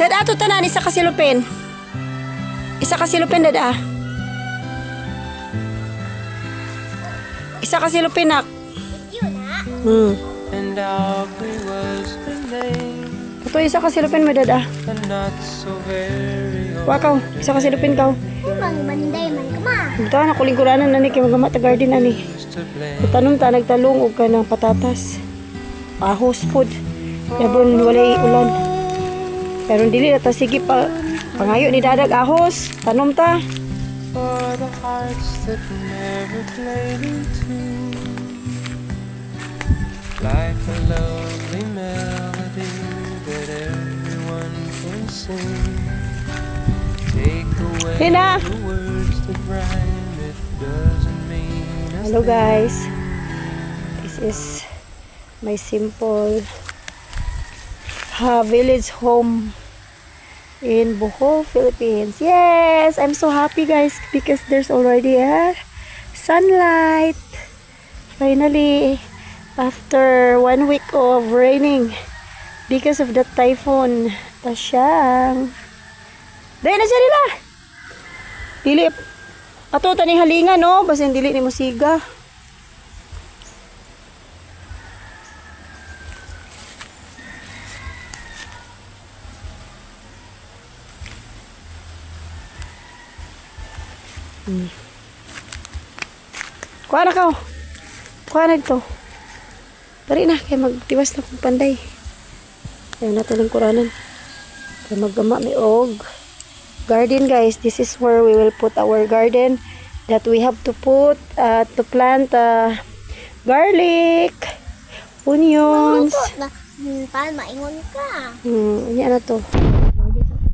Dad, ato tanan, isa ka silupin. Isa ka silupin, dad, ah. Isa ka silupin, nak. Ito, isa ka silupin mo, dad, ah. Wakaw, isa ka silupin kaw. Manday man ka ma. Ito, nakulingkuranan na ni, kaya magamat na garden na ni. Tanong ta, nagtalong og ka ng patatas. Ahos food. Yabon, walay ulan. Pero dili na ta, sige pa. Pangayo ni dadag ahos. Tanom ta. For the hearts that never played into like a lovely melody that everyone can sing. Take away Hina. the words that rhyme, it doesn't mean a Hello thing. guys. This is my simple village home in Bohol, Philippines. Yes, I'm so happy guys because there's already a sunlight. Finally, after 1 week of raining because of the typhoon Tasyang. Dahil na siya nila. Dili. Ato taning halingan no, basta dili ni musiga. Kuha na ka. Kuha na ito. Dari na, kaya magtiwas na kong panday. Kaya natin ang kuranan. Kaya maggama may og. Garden guys, this is where we will put our garden. That we have to put, to plant garlic, onions. Paano maingon ka? Yan na to.